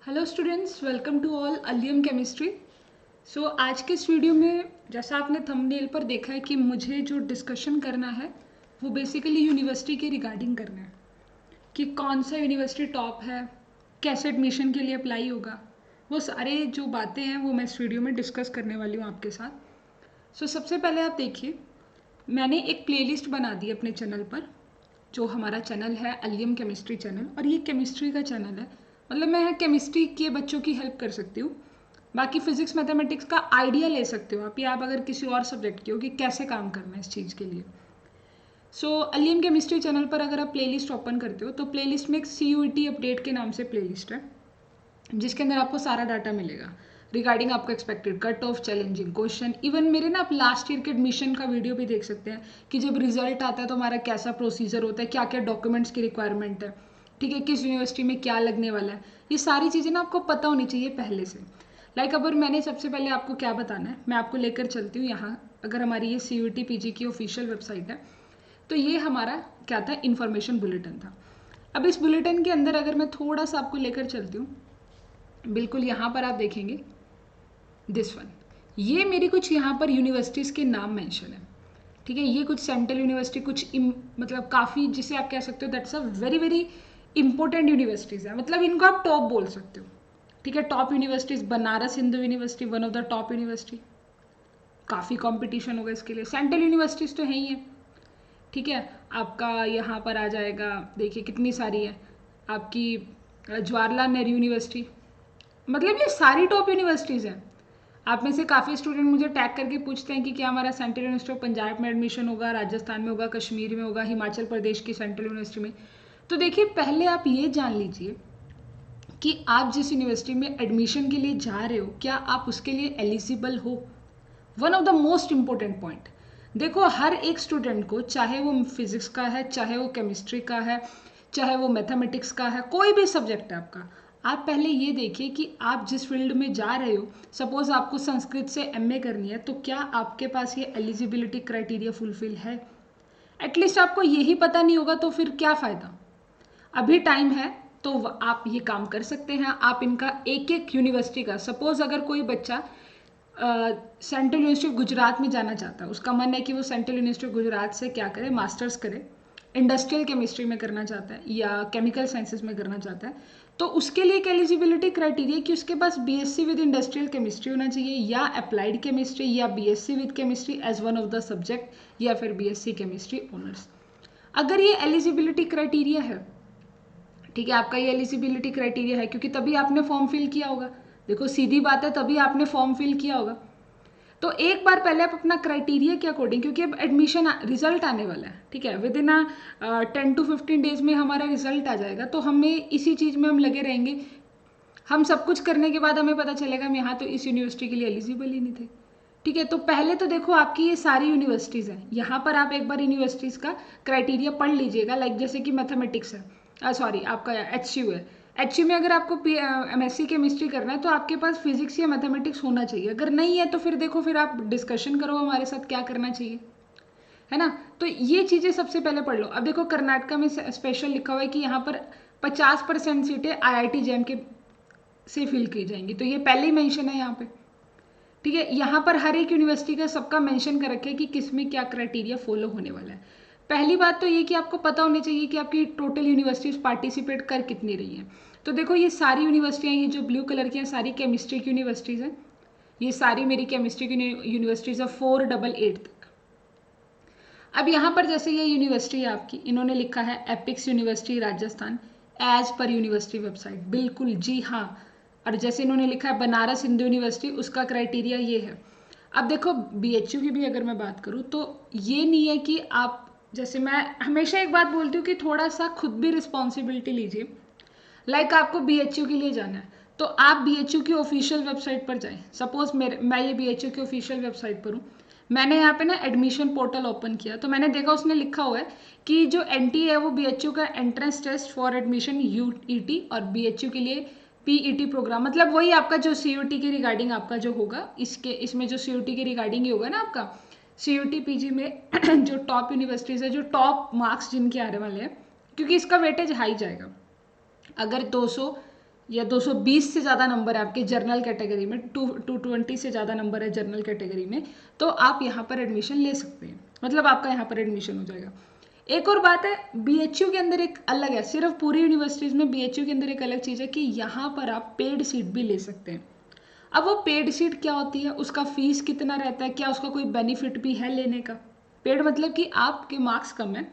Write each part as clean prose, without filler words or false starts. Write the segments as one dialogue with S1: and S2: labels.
S1: Hello students, welcome to all अलियम chemistry. So आज के इस वीडियो में जैसा आपने थंबनेल पर देखा है कि मुझे जो डिस्कशन करना है वो बेसिकली यूनिवर्सिटी के रिगार्डिंग करना है कि कौन सा यूनिवर्सिटी टॉप है, कैसे एडमिशन के लिए अप्लाई होगा, वो सारे जो बातें हैं वो मैं इस वीडियो में डिस्कस करने वाली हूँ आपके साथ। सबसे पहले आप देखिए, मैंने एक प्लेलिस्ट बना दी अपने चैनल पर। जो हमारा चैनल है अलियम केमिस्ट्री चैनल, और ये केमिस्ट्री का चैनल है, मतलब मैं केमिस्ट्री के बच्चों की हेल्प कर सकती हूँ। बाकी फिजिक्स मैथमेटिक्स का आइडिया ले सकते हो आप, या आप अगर किसी और सब्जेक्ट के हो कि कैसे काम करना है इस चीज़ के लिए। अलियम केमिस्ट्री चैनल पर अगर आप प्लेलिस्ट ओपन करते हो तो प्लेलिस्ट में एक CUET अपडेट के नाम से प्लेलिस्ट है, जिसके अंदर आपको सारा डाटा मिलेगा रिगार्डिंग आपको expected cut off, challenging question. Even मेरे ना आप लास्ट ईयर के एडमिशन का वीडियो भी देख सकते हैं कि जब रिजल्ट आता है तो हमारा कैसा प्रोसीजर होता है, क्या क्या डॉक्यूमेंट्स की रिक्वायरमेंट है, ठीक है, किस यूनिवर्सिटी में क्या लगने वाला है। ये सारी चीज़ें ना आपको पता होनी चाहिए पहले से। अगर मैंने सबसे पहले आपको क्या बताना है, मैं आपको लेकर चलती हूँ यहाँ। अगर हमारी ये CUET PG की ऑफिशियल वेबसाइट है तो ये हमारा क्या था, इन्फॉर्मेशन बुलेटिन था। अब इस बुलेटिन के अंदर अगर मैं थोड़ा सा आपको लेकर चलती हूँ, बिल्कुल यहाँ पर आप देखेंगे दिस वन, ये मेरी कुछ यहाँ पर यूनिवर्सिटीज़ के नाम मेंशन है, ठीक है। ये कुछ सेंट्रल यूनिवर्सिटी, मतलब काफ़ी, जिसे आप कह सकते हो that's a very very important universities है, मतलब इनको आप टॉप बोल सकते हो, ठीक है। Top universities, Banaras Hindu university one of the top university, काफ़ी कंपटीशन होगा इसके लिए। सेंट्रल यूनिवर्सिटीज़ तो है ही है, ठीक है। आपका यहाँ पर आ जाएगा, देखिए कितनी सारी है आपकी, जवाहरलाल नेहरू यूनिवर्सिटी, मतलब ये सारी टॉप यूनिवर्सिटीज़ हैं। आप में से काफ़ी स्टूडेंट मुझे टैग करके पूछते हैं कि क्या हमारा सेंट्रल यूनिवर्सिटी ऑफ पंजाब में एडमिशन होगा, राजस्थान में होगा, कश्मीर में होगा, हिमाचल प्रदेश की सेंट्रल यूनिवर्सिटी में। तो देखिए, पहले आप ये जान लीजिए कि आप जिस यूनिवर्सिटी में एडमिशन के लिए जा रहे हो, क्या आप उसके लिए एलिजिबल हो। One of the most important point. देखो, हर एक स्टूडेंट को, चाहे वो फिजिक्स का है, चाहे वो केमिस्ट्री का है, चाहे वो मैथमेटिक्स का है, कोई भी सब्जेक्ट है आपका, आप पहले ये देखिए कि आप जिस फील्ड में जा रहे हो, सपोज आपको संस्कृत से MA करनी है, तो क्या आपके पास ये एलिजिबिलिटी क्राइटेरिया फुलफिल है। एटलीस्ट आपको यही पता नहीं होगा तो फिर क्या फ़ायदा। अभी टाइम है तो आप ये काम कर सकते हैं। आप इनका एक एक यूनिवर्सिटी का, सपोज अगर कोई बच्चा सेंट्रल यूनिवर्सिटी ऑफ गुजरात में जाना चाहता है, उसका मन है कि वो सेंट्रल यूनिवर्सिटी ऑफ गुजरात से क्या करे, मास्टर्स करे, इंडस्ट्रियल केमिस्ट्री में करना चाहता है या केमिकल साइंसेज में करना चाहता है, तो उसके लिए एक एलिजिबिलिटी क्राइटेरिया कि उसके पास BSc विद इंडस्ट्रियल केमिस्ट्री होना चाहिए, या अप्लाइड केमिस्ट्री, या BSc with chemistry as one of the subject, या फिर BSc केमिस्ट्री ऑनर्स। अगर ये एलिजिबिलिटी क्राइटेरिया है, ठीक है, आपका ये एलिजिबिलिटी क्राइटेरिया है, क्योंकि तभी आपने फॉर्म फिल किया होगा। देखो सीधी बात है, तभी आपने फॉर्म फिल किया होगा। तो एक बार पहले आप अपना क्राइटेरिया के अकॉर्डिंग, क्योंकि अब एडमिशन रिजल्ट आने वाला है, ठीक है, विद इन 10 to 15 डेज में हमारा रिजल्ट आ जाएगा, तो हमें इसी चीज़ में हम लगे रहेंगे। हम सब कुछ करने के बाद हमें पता चलेगा हम यहाँ तो इस यूनिवर्सिटी के लिए एलिजिबल ही नहीं थे, ठीक है। तो पहले तो देखो, आपकी ये सारी यूनिवर्सिटीज़ हैं, यहाँ पर आप एक बार यूनिवर्सिटीज़ का क्राइटेरिया पढ़ लीजिएगा। लाइक जैसे कि मैथमेटिक्स है, सॉरी आपका HU है, HU में अगर आपको MSc केमिस्ट्री करना है तो आपके पास फिजिक्स या मैथमेटिक्स होना चाहिए। अगर नहीं है तो फिर देखो, फिर आप डिस्कशन करो हमारे साथ क्या करना चाहिए, है ना। तो ये चीज़ें सबसे पहले पढ़ लो। अब देखो, कर्नाटका में स्पेशल लिखा हुआ है कि यहाँ पर 50% सीटें IIT JAM के से फिल की जाएंगी, तो ये पहले ही मेंशन है यहाँ पे, ठीक है। यहाँ पर हर एक यूनिवर्सिटी का सबका मेंशन कर रखे कि किस में क्या क्राइटेरिया फॉलो होने वाला है। पहली बात तो ये कि आपको पता होनी चाहिए कि आपकी टोटल यूनिवर्सिटीज पार्टिसिपेट कर कितनी रही हैं। तो देखो, ये सारी यूनिवर्सिटियाँ, ये जो ब्लू कलर की हैं, सारी केमिस्ट्री की यूनिवर्सिटीज़ हैं। ये सारी मेरी केमिस्ट्री की यूनिवर्सिटीज़ है 488 तक। अब यहाँ पर जैसे ये यूनिवर्सिटी है आपकी, इन्होंने लिखा है apex university Rajasthan as per university website, बिल्कुल जी हाँ। और जैसे इन्होंने लिखा है बनारस हिंदू यूनिवर्सिटी, उसका क्राइटेरिया ये है। अब देखो, BHU की भी अगर मैं बात करूँ तो ये नहीं है कि आप, जैसे मैं हमेशा एक बात बोलती हूँ कि थोड़ा सा खुद भी रिस्पॉन्सिबिलिटी लीजिए। लाइक आपको BHU के लिए जाना है तो आप BHU की ऑफिशियल वेबसाइट पर जाएं। सपोज मैं ये BHU की ऑफिशियल वेबसाइट पर हूँ, मैंने यहाँ पे ना एडमिशन पोर्टल ओपन किया तो मैंने देखा उसने लिखा हुआ है कि जो NT है वो BHU का entrance test for admission UET, और BHU के लिए PET प्रोग्राम, मतलब वही आपका जो CUET के रिगार्डिंग आपका जो होगा, इसमें जो CUET के रिगार्डिंग ही होगा ना आपका। CUET PG में जो टॉप यूनिवर्सिटीज़ है, जो टॉप मार्क्स जिनके आने वाले हैं, क्योंकि इसका वेटेज हाई जाएगा। अगर 200 या 220 से ज़्यादा नंबर है आपके जनरल कैटेगरी में, 220 से ज़्यादा नंबर है जनरल कैटेगरी में, तो आप यहाँ पर एडमिशन ले सकते हैं, मतलब आपका यहाँ पर एडमिशन हो जाएगा। एक और बात है, बीएचयू के अंदर एक अलग है, सिर्फ पूरी यूनिवर्सिटीज़ में बीएचयू के अंदर एक अलग चीज़ है कि यहाँ पर आप पेड सीट भी ले सकते हैं। अब वो पेड सीट क्या होती है, उसका फीस कितना रहता है, क्या उसका कोई बेनिफिट भी है लेने का। पेड मतलब कि आपके मार्क्स कम है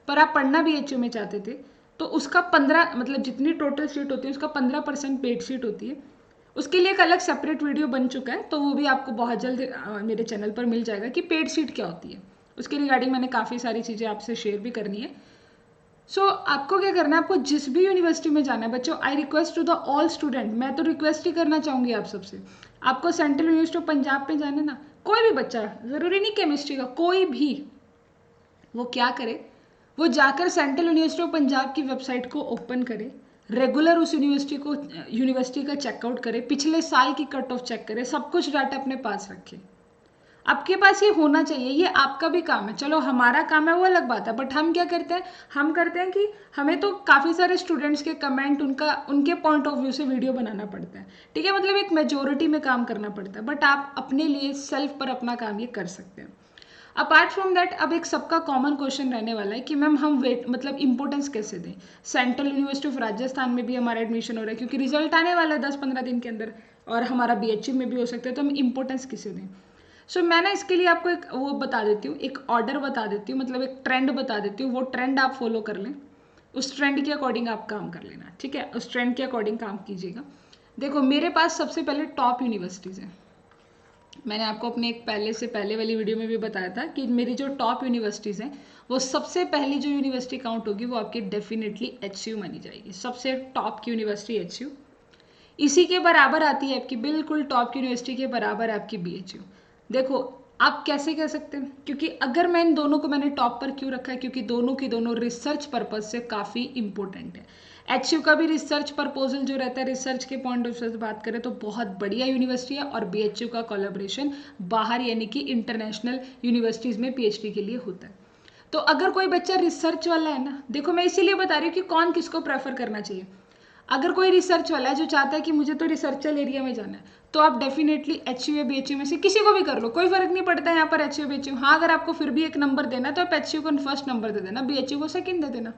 S1: पर आप पढ़ना बीएचयू में चाहते थे, तो उसका 15 मतलब जितनी टोटल सीट होती है उसका 15% पेड सीट होती है। उसके लिए एक अलग सेपरेट वीडियो बन चुका है, तो वो भी आपको बहुत जल्द मेरे चैनल पर मिल जाएगा कि पेड सीट क्या होती है। उसके रिगार्डिंग मैंने काफ़ी सारी चीज़ें आपसे शेयर भी करनी है। आपको क्या करना है, आपको जिस भी यूनिवर्सिटी में जाना है बच्चों, I request to the all student, मैं तो रिक्वेस्ट ही करना चाहूँगी आप सबसे, आपको सेंट्रल यूनिवर्सिटी ऑफ पंजाब में जाना है ना, कोई भी बच्चा, ज़रूरी नहीं केमिस्ट्री का, कोई भी, वो क्या करे, वो जाकर सेंट्रल यूनिवर्सिटी ऑफ पंजाब की वेबसाइट को ओपन करे, रेगुलर उस यूनिवर्सिटी का चेकआउट करे, पिछले साल की कट ऑफ चेक करे, सब कुछ डाटा अपने पास रखे। आपके पास ये होना चाहिए, ये आपका भी काम है। चलो हमारा काम है वो अलग बात है, बट हम क्या करते हैं, हम करते हैं कि हमें तो काफ़ी सारे स्टूडेंट्स के कमेंट, उनके पॉइंट ऑफ व्यू से वीडियो बनाना पड़ता है, ठीक है, मतलब एक मेजोरिटी में काम करना पड़ता है, बट आप अपने लिए सेल्फ पर अपना काम ये कर सकते हैं। अपार्ट फ्रॉम दैट, अब एक सबका कॉमन क्वेश्चन रहने वाला है कि मैम हम वेट मतलब इंपॉर्टेंस कैसे दें, सेंट्रल यूनिवर्सिटी ऑफ राजस्थान में भी हमारा एडमिशन हो रहा है क्योंकि रिजल्ट आने वाला है 10-15 दिन के अंदर, और हमारा बीएचयू में भी हो सकता है, तो हम इंपॉर्टेंस किसे दें। मैं ना इसके लिए आपको एक वो बता देती हूँ, एक ऑर्डर बता देती हूँ, मतलब एक ट्रेंड बता देती हूँ, वो ट्रेंड आप फॉलो कर लें, उस ट्रेंड के अकॉर्डिंग आप काम कर लेना, ठीक है, उस ट्रेंड के अकॉर्डिंग काम कीजिएगा। देखो मेरे पास सबसे पहले टॉप यूनिवर्सिटीज़ हैं, मैंने आपको अपने एक पहले वाली वीडियो में भी बताया था कि मेरी जो टॉप यूनिवर्सिटीज़ हैं, वो सबसे पहली जो यूनिवर्सिटी काउंट होगी वो आपकी डेफिनेटली एचयू मानी जाएगी, सबसे टॉप की यूनिवर्सिटी एचयू। इसी के बराबर आती है आपकी, बिल्कुल टॉप की यूनिवर्सिटी के बराबर है आपकी बीएचयू। देखो आप कैसे कह सकते हैं, क्योंकि अगर मैं इन दोनों को मैंने टॉप पर क्यों रखा है, क्योंकि दोनों की दोनों रिसर्च पर्पज से काफ़ी इंपॉर्टेंट है। एचयू का भी रिसर्च प्रपोजल जो रहता है, रिसर्च के पॉइंट ऑफ व्यू से बात करें तो बहुत बढ़िया यूनिवर्सिटी है, और बीएचयू का कोलैबोरेशन बाहर यानी कि इंटरनेशनल यूनिवर्सिटीज़ में पीएचडी के लिए होता है। तो अगर कोई बच्चा रिसर्च वाला है ना, देखो मैं इसीलिए बता रही हूँ कि कौन किसको प्रेफर करना चाहिए। अगर कोई रिसर्च वाला है जो चाहता है कि मुझे तो रिसर्चल एरिया में जाना है, तो आप डेफिनेटली एचयू या बीएचयू में से किसी को भी कर लो, कोई फर्क नहीं पड़ता है यहाँ पर एचयू बीएचयू। हाँ अगर आपको फिर भी एक नंबर देना है तो आप एचयू को फर्स्ट नंबर दे देना, बीएचयू को सेकंड दे देना,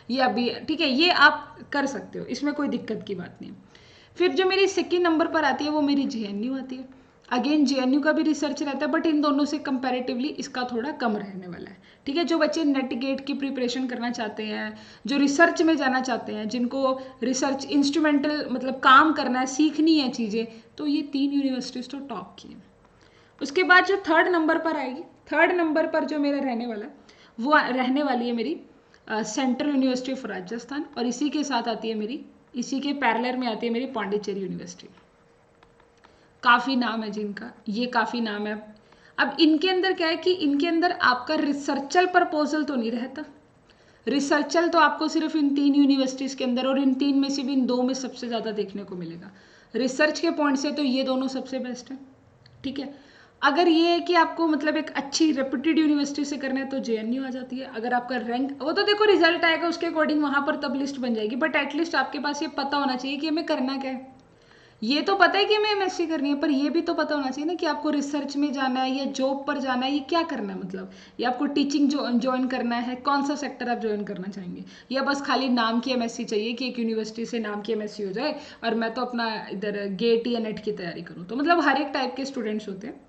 S1: या बी, ठीक है, ये आप कर सकते हो, इसमें कोई दिक्कत की बात नहीं है। फिर जो मेरी सेकेंड नंबर पर आती है वो मेरी जेएनयू आती है। अगेन जेएनयू का भी रिसर्च रहता है, बट इन दोनों से कंपैरेटिवली इसका थोड़ा कम रहने वाला है, ठीक है। जो बच्चे नेट गेट की प्रिपरेशन करना चाहते हैं, जो रिसर्च में जाना चाहते हैं, जिनको रिसर्च इंस्ट्रूमेंटल मतलब काम करना है, सीखनी है चीज़ें, तो ये 3 यूनिवर्सिटीज़ तो टॉप की हैं। उसके बाद जो थर्ड नंबर पर आएगी, थर्ड नंबर पर जो मेरा रहने वाला है वो रहने वाली है मेरी सेंट्रल यूनिवर्सिटी ऑफ राजस्थान, और इसी के साथ आती है मेरी, इसी के पैरेलल में आती है मेरी पांडिचेरी यूनिवर्सिटी। काफ़ी नाम है जिनका, ये काफ़ी नाम है। अब इनके अंदर क्या है कि इनके अंदर आपका रिसर्चल प्रपोजल तो नहीं रहता, रिसर्चल तो आपको सिर्फ इन 3 यूनिवर्सिटीज़ के अंदर, और इन 3 में से भी इन 2 में सबसे ज़्यादा देखने को मिलेगा। रिसर्च के पॉइंट से तो ये दोनों सबसे बेस्ट है, ठीक है। अगर ये है कि आपको मतलब एक अच्छी रेप्यूटेड यूनिवर्सिटी से करना है तो जेएनयू आ जाती है। अगर आपका रैंक, वो तो देखो रिजल्ट आएगा उसके अकॉर्डिंग वहाँ पर तब लिस्ट बन जाएगी, बट एटलीस्ट आपके पास ये पता होना चाहिए कि हमें करना क्या है। ये तो पता है कि हमें एमएससी करनी है, पर ये भी तो पता होना चाहिए ना कि आपको रिसर्च में जाना है या जॉब पर जाना है, ये क्या करना है, मतलब या आपको टीचिंग ज्वाइन करना है, कौन सा सेक्टर आप ज्वाइन करना चाहेंगे, या बस खाली नाम की एमएससी चाहिए कि एक यूनिवर्सिटी से नाम की एमएससी हो जाए और मैं तो अपना इधर गेट या नेट की तैयारी करूँ। तो मतलब हर एक टाइप के स्टूडेंट्स होते हैं,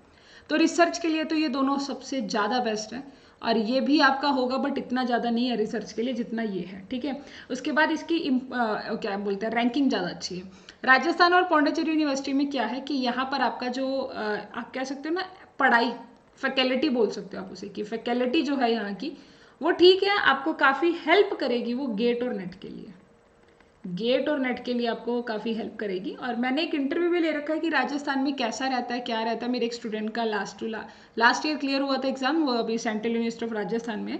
S1: तो रिसर्च के लिए तो ये दोनों सबसे ज़्यादा बेस्ट है, और ये भी आपका होगा बट इतना ज़्यादा नहीं है रिसर्च के लिए जितना ये है, ठीक है। उसके बाद इसकी क्या बोलते हैं, रैंकिंग ज़्यादा अच्छी है। राजस्थान और पौंडीचेरी यूनिवर्सिटी में क्या है कि यहाँ पर आपका जो आप कह सकते हो ना, पढ़ाई फैकल्टी बोल सकते हो आप उसे, कि फैकल्टी जो है यहाँ की वो ठीक है, आपको काफ़ी हेल्प करेगी वो गेट और नेट के लिए, गेट और नेट के लिए आपको काफ़ी हेल्प करेगी। और मैंने एक इंटरव्यू भी ले रखा है कि राजस्थान में कैसा रहता है, क्या रहता है। मेरे एक स्टूडेंट का लास्ट ईयर क्लियर हुआ था एग्जाम, वो अभी सेंट्रल यूनिवर्सिटी ऑफ राजस्थान में,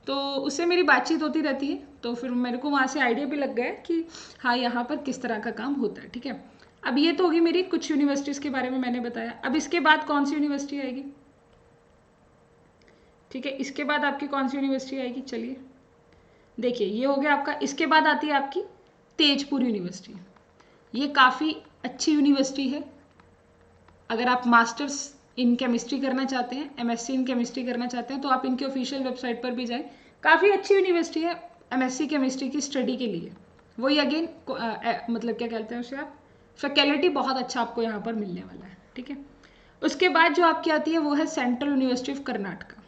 S1: तो उससे मेरी बातचीत होती रहती है, तो फिर मेरे को वहाँ से आइडिया भी लग गया कि हाँ यहाँ पर किस तरह का काम होता है, ठीक है। अब ये तो होगी मेरी कुछ यूनिवर्सिटीज़ के बारे में मैंने बताया। अब इसके बाद कौन सी यूनिवर्सिटी आएगी, ठीक है, इसके बाद आपकी कौन सी यूनिवर्सिटी आएगी, चलिए देखिए, ये हो गया आपका। इसके बाद आती है आपकी तेजपुर यूनिवर्सिटी। ये काफ़ी अच्छी यूनिवर्सिटी है। अगर आप मास्टर्स इन केमिस्ट्री करना चाहते हैं, एमएससी इन केमिस्ट्री करना चाहते हैं, तो आप इनके ऑफिशियल वेबसाइट पर भी जाएं। काफ़ी अच्छी यूनिवर्सिटी है एमएससी केमिस्ट्री की स्टडी के लिए। वही अगेन मतलब क्या कहते हैं उसे आप, फैकल्टी बहुत अच्छा आपको यहाँ पर मिलने वाला है, ठीक है। उसके बाद जो आपकी आती है वो है सेंट्रल यूनिवर्सिटी ऑफ कर्नाटका।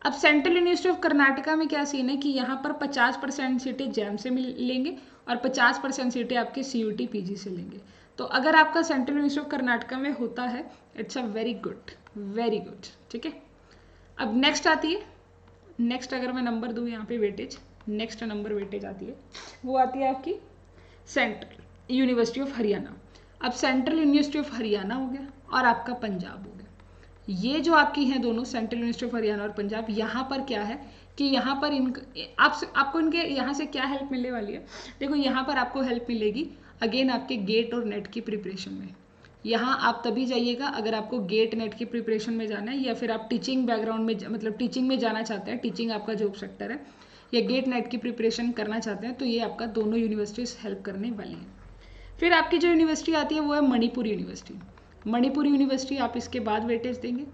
S1: अब सेंट्रल यूनिवर्सिटी ऑफ कर्नाटका में क्या सीन है कि यहाँ पर 50% सीटें जैम से लेंगे और 50% सीटें आपके CUT PG से लेंगे। तो अगर आपका सेंट्रल यूनिवर्सिटी ऑफ कर्नाटका में होता है, इट्स अ वेरी गुड, ठीक है। अब नेक्स्ट आती है, नेक्स्ट अगर मैं नंबर दूँ यहाँ पे वेटेज, नेक्स्ट नंबर वेटेज आती है, वो आती है आपकी सेंट्रल यूनिवर्सिटी ऑफ हरियाणा। अब सेंट्रल यूनिवर्सिटी ऑफ हरियाणा हो गया और आपका पंजाब हो गया। ये जो आपकी हैं दोनों, सेंट्रल यूनिवर्सिटी ऑफ हरियाणा और पंजाब, यहाँ पर क्या है कि यहाँ पर आपको इनके यहाँ से क्या हेल्प मिलने वाली है। देखो यहाँ पर आपको हेल्प मिलेगी अगेन आपके गेट और नेट की प्रिपरेशन में। यहाँ आप तभी जाइएगा अगर आपको गेट नेट की प्रिपरेशन में जाना है, या फिर आप टीचिंग बैकग्राउंड में मतलब टीचिंग में जाना चाहते हैं, टीचिंग आपका जॉब सेक्टर है, या गेट नेट की प्रिपरेशन करना चाहते हैं, तो ये आपका दोनों यूनिवर्सिटीज़ हेल्प करने वाली हैं। फिर आपकी जो यूनिवर्सिटी आती है वो है मणिपुर यूनिवर्सिटी। मणिपुर यूनिवर्सिटी आप इसके बाद वेटेज देंगे।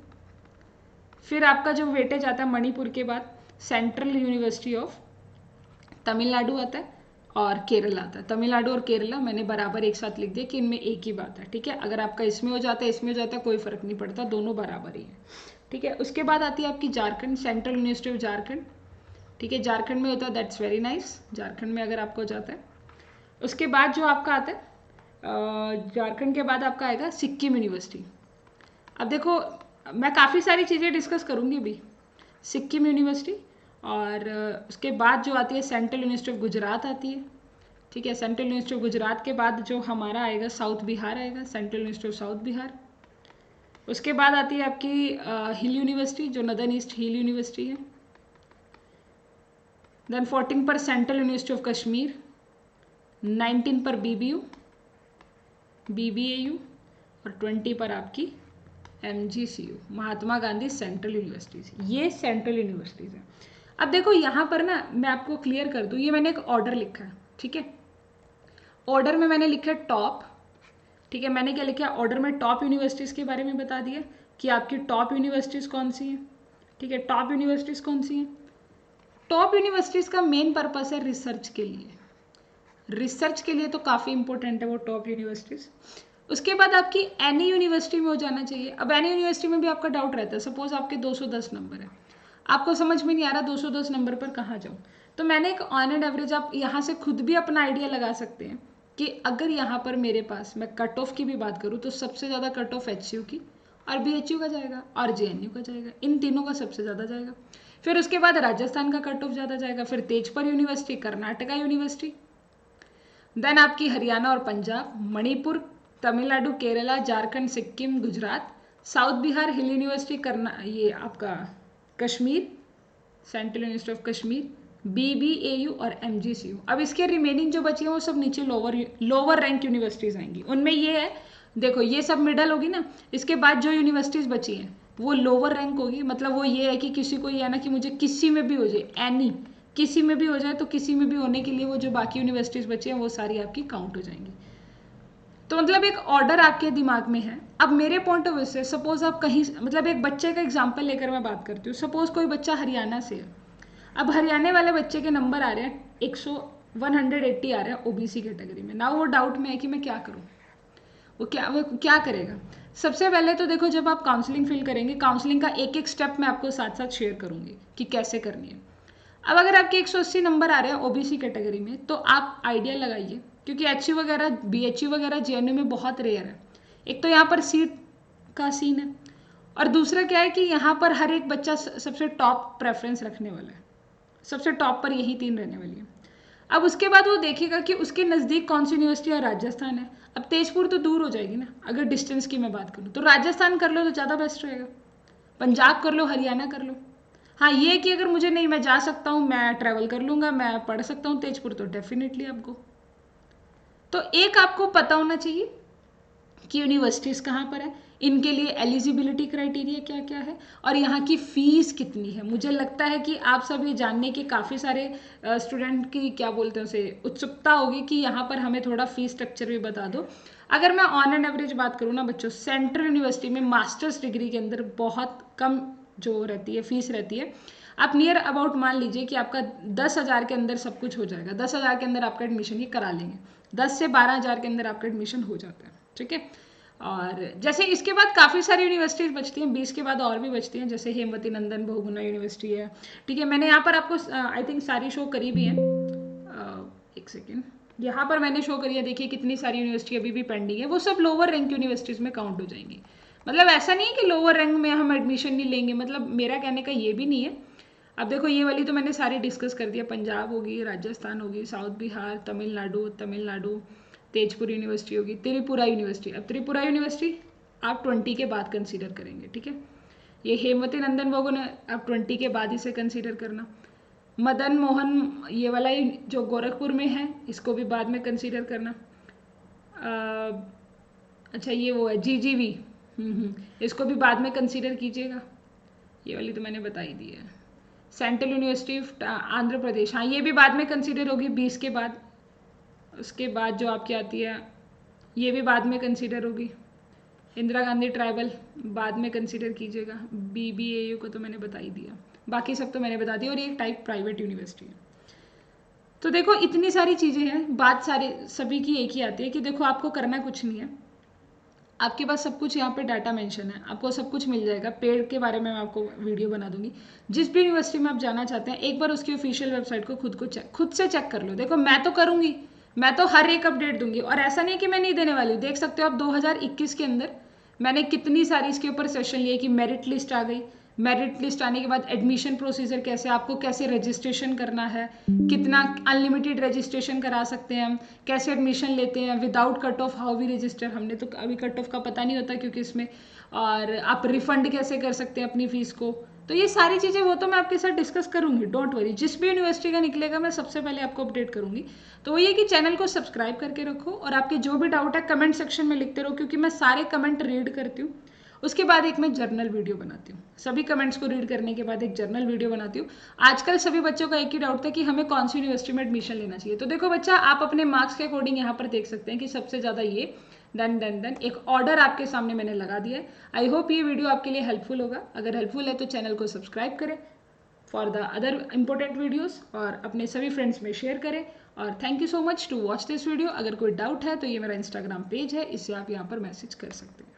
S1: फिर आपका जो वेटेज आता है मणिपुर के बाद सेंट्रल यूनिवर्सिटी ऑफ तमिलनाडु आता है और केरला आता है। तमिलनाडु और केरला मैंने बराबर एक साथ लिख दिया कि इनमें एक ही बात है, ठीक है। अगर आपका इसमें हो जाता है इसमें हो जाता है, कोई फर्क नहीं पड़ता, दोनों बराबर ही है, ठीक है। उसके बाद आती है आपकी Jharkhand, central university of Jharkhand, ठीक है। झारखंड में होता है, दैट्स वेरी नाइस, झारखंड में अगर आपको जाता है। उसके बाद जो आपका आता है झारखंड के बाद आपका आएगा सिक्किम यूनिवर्सिटी। अब देखो मैं काफ़ी सारी चीज़ें डिस्कस करूँगी अभी। सिक्किम यूनिवर्सिटी और उसके बाद जो आती है सेंट्रल यूनिवर्सिटी ऑफ गुजरात आती है, ठीक है। सेंट्रल यूनिवर्सिटी ऑफ गुजरात के बाद जो हमारा आएगा साउथ बिहार आएगा, central university of south Bihar. उसके बाद आती है आपकी हिल यूनिवर्सिटी जो नदर्न ईस्ट हिल यूनिवर्सिटी है। देन 14 पर सेंट्रल यूनिवर्सिटी ऑफ कश्मीर, 19 पर BBAU और 20 पर आपकी MGCU, Mahatma Gandhi central universities. ये सेंट्रल यूनिवर्सिटीज़ हैं। अब देखो यहाँ पर ना मैं आपको क्लियर कर दूँ, ये मैंने एक ऑर्डर लिखा है, ठीक है। ऑर्डर में मैंने लिखा है टॉप, ठीक है। मैंने क्या लिखा है ऑर्डर में, टॉप यूनिवर्सिटीज़ के बारे में बता दिया कि आपकी टॉप यूनिवर्सिटीज़ कौन सी हैं, ठीक है। टॉप यूनिवर्सिटीज़ कौन सी हैं? टॉप यूनिवर्सिटीज़ का मेन पर्पस है रिसर्च के लिए, रिसर्च के लिए तो काफ़ी इंपॉर्टेंट है वो टॉप यूनिवर्सिटीज़। उसके बाद आपकी एनी यूनिवर्सिटी में हो जाना चाहिए। अब एनी यूनिवर्सिटी में भी आपका डाउट रहता है, सपोज आपके 210 नंबर है, आपको समझ में नहीं आ रहा 210 नंबर पर कहाँ जाऊँ, तो मैंने एक ऑन एंड एवरेज, आप यहाँ से खुद भी अपना आइडिया लगा सकते हैं कि अगर यहाँ पर मेरे पास, मैं कट ऑफ की भी बात करूँ तो सबसे ज़्यादा कट ऑफ HU की और BHU का जाएगा और JNU का जाएगा, इन तीनों का सबसे ज़्यादा जाएगा। फिर उसके बाद राजस्थान का कट ऑफ ज़्यादा जाएगा, फिर Tezpur university, Karnataka university, then आपकी हरियाणा और Punjab, Manipur, Tamil Nadu, Kerala, Jharkhand, Sikkim, Gujarat, south Bihar, hill university, ये आपका Kashmir, central university of Kashmir, BBAU और MGCU। अब इसके रिमेनिंग जो बची है वो सब नीचे लोअर रैंक यूनिवर्सिटीज़ आएंगी। उनमें ये है, देखो ये सब मिडल होगी ना, इसके बाद जो यूनिवर्सिटीज़ बची हैं वो लोअर रैंक होगी। मतलब वो ये है कि किसी को ये है ना कि मुझे किसी में भी हो जाए, एनी किसी में भी हो जाए, तो किसी में भी होने के लिए वो जो बाकी यूनिवर्सिटीज़ बची हैं वो सारी आपकी काउंट हो जाएंगी। तो मतलब एक ऑर्डर आपके दिमाग में है। अब मेरे पॉइंट ऑफ व्यू से सपोज आप कहीं, मतलब एक बच्चे का एग्जांपल लेकर मैं बात करती हूँ। सपोज कोई बच्चा हरियाणा से है, अब हरियाणा वाले बच्चे के नंबर आ रहे हैं 180 आ रहे हैं OBC कैटेगरी में। ना वो डाउट में है कि मैं क्या करूँ, वो क्या करेगा। सबसे पहले तो देखो, जब आप काउंसलिंग फिल करेंगे, काउंसलिंग का एक एक स्टेप मैं आपको साथ साथ शेयर करूँगी कि कैसे करनी है। अब अगर आपके 180 नंबर आ रहे हैं OBC कैटेगरी में, तो आप आइडिया लगाइए, क्योंकि HU वगैरह BHU वगैरह JNU में बहुत रेयर है। एक तो यहाँ पर सीट का सीन है, और दूसरा क्या है कि यहाँ पर हर एक बच्चा सबसे टॉप प्रेफरेंस रखने वाला है, सबसे टॉप पर यही 3 रहने वाली है। अब उसके बाद वो देखेगा कि उसके नज़दीक कौन सी यूनिवर्सिटी और राजस्थान है। अब तेजपुर तो दूर हो जाएगी ना, अगर डिस्टेंस की मैं बात करूँ तो राजस्थान कर लो तो ज़्यादा बेस्ट रहेगा, पंजाब कर लो, हरियाणा कर लो। हाँ ये कि अगर मुझे नहीं, मैं जा सकता हूँ, मैं ट्रैवल कर लूँगा, मैं पढ़ सकता हूँ तेजपुर, तो डेफिनेटली आपको, तो एक आपको पता होना चाहिए कि यूनिवर्सिटीज़ कहाँ पर है, इनके लिए एलिजिबिलिटी क्राइटेरिया क्या क्या है और यहाँ की फ़ीस कितनी है। मुझे लगता है कि आप सब ये जानने के काफ़ी सारे स्टूडेंट की क्या बोलते हैं उसे उत्सुकता होगी कि यहाँ पर हमें थोड़ा फ़ीस स्ट्रक्चर भी बता दो। अगर मैं ऑन एंड एवरेज बात करूँ ना बच्चों, सेंट्रल यूनिवर्सिटी में मास्टर्स डिग्री के अंदर बहुत कम जो रहती है फ़ीस रहती है। आप नियर अबाउट मान लीजिए कि आपका 10,000 के अंदर सब कुछ हो जाएगा, 10,000 के अंदर आपका एडमिशन ये करा लेंगे, 10 से 12,000 के अंदर आपका एडमिशन हो जाता है, ठीक है। और जैसे इसके बाद काफ़ी सारी यूनिवर्सिटीज़ बचती हैं, 20 के बाद और भी बचती हैं, जैसे हेमवती नंदन बहुगुणा यूनिवर्सिटी है, ठीक है। मैंने यहाँ पर आपको आई थिंक सारी शो करी भी है, एक सेकेंड, यहाँ पर मैंने शो करी है, देखिए कितनी सारी यूनिवर्सिटी अभी भी पेंडिंग है, वो सब लोअर रैंक यूनिवर्सिटीज़ में काउंट हो जाएंगी। मतलब ऐसा नहीं है कि लोअर रैंक में हम एडमिशन नहीं लेंगे, मतलब मेरा कहने का ये भी नहीं है। अब देखो ये वाली तो मैंने सारी डिस्कस कर दिया, पंजाब होगी, राजस्थान होगी, साउथ बिहार, तमिलनाडु, तेजपुर यूनिवर्सिटी होगी, त्रिपुरा यूनिवर्सिटी। अब त्रिपुरा यूनिवर्सिटी आप 20 के बाद कंसीडर करेंगे, ठीक है। ये हेमवती नंदन बहुगुणा आप 20 के बाद इसे कंसीडर करना। मदन मोहन ये वाला जो गोरखपुर में है, इसको भी बाद में कंसीडर करना। अच्छा ये वो है GGV, इसको भी बाद में कंसीडर कीजिएगा। ये वाली तो मैंने बता ही दी है। Central university of Andhra Pradesh, हाँ ये भी बाद में कंसीडर होगी 20 के बाद। उसके बाद जो आपकी आती है ये भी बाद में कंसीडर होगी। इंदिरा गांधी ट्राइबल बाद में कंसीडर कीजिएगा। BBAU को तो मैंने बता ही दिया, बाकी सब तो मैंने बता दिया। और ये एक टाइप प्राइवेट यूनिवर्सिटी है। तो देखो इतनी सारी चीज़ें हैं, बात सारे सभी की एक ही आती है कि देखो आपको करना कुछ नहीं है, आपके पास सब कुछ यहाँ पे डाटा मेंशन है, आपको सब कुछ मिल जाएगा। पेड के बारे में मैं आपको वीडियो बना दूंगी। जिस भी यूनिवर्सिटी में आप जाना चाहते हैं एक बार उसकी ऑफिशियल वेबसाइट को खुद से चेक कर लो। देखो मैं तो करूँगी, मैं तो हर एक अपडेट दूंगी, और ऐसा नहीं है कि मैं नहीं देने वाली हूँ। देख सकते हो आप 2021 के अंदर मैंने कितनी सारी इसके ऊपर सेशन लिए कि मेरिट लिस्ट आ गई, मेरिट लिस्ट आने के बाद एडमिशन प्रोसीजर कैसे, आपको कैसे रजिस्ट्रेशन करना है, कितना अनलिमिटेड रजिस्ट्रेशन करा सकते हैं हम, कैसे एडमिशन लेते हैं without cut off, how we register, हमने तो अभी कट ऑफ का पता नहीं होता क्योंकि इसमें, और आप रिफंड कैसे कर सकते हैं अपनी फीस को। तो ये सारी चीज़ें वो तो मैं आपके साथ डिस्कस करूंगी, डोंट वरी। जिस भी यूनिवर्सिटी का निकलेगा मैं सबसे पहले आपको अपडेट करूंगी। तो वो ये कि चैनल को सब्सक्राइब करके रखो, और आपके जो भी डाउट है कमेंट सेक्शन में लिखते रहो, क्योंकि मैं सारे कमेंट रीड करती हूँ। उसके बाद एक मैं जर्नल वीडियो बनाती हूँ, सभी कमेंट्स को रीड करने के बाद एक जर्नल वीडियो बनाती हूँ। आजकल सभी बच्चों का एक ही डाउट था कि हमें कौन सी यूनिवर्सिटी में एडमिशन लेना चाहिए। तो देखो बच्चा, आप अपने मार्क्स के अकॉर्डिंग यहाँ पर देख सकते हैं कि सबसे ज़्यादा ये, देन एक ऑर्डर आपके सामने मैंने लगा दिया है। आई होप ये वीडियो आपके लिए हेल्पफुल होगा। अगर हेल्पफुल है तो चैनल को सब्सक्राइब करें for the other important videos, और अपने सभी फ्रेंड्स में शेयर करें। और thank you so much to watch this video. अगर कोई डाउट है तो ये मेरा इंस्टाग्राम पेज है, इससे आप यहाँ पर मैसेज कर सकते हैं।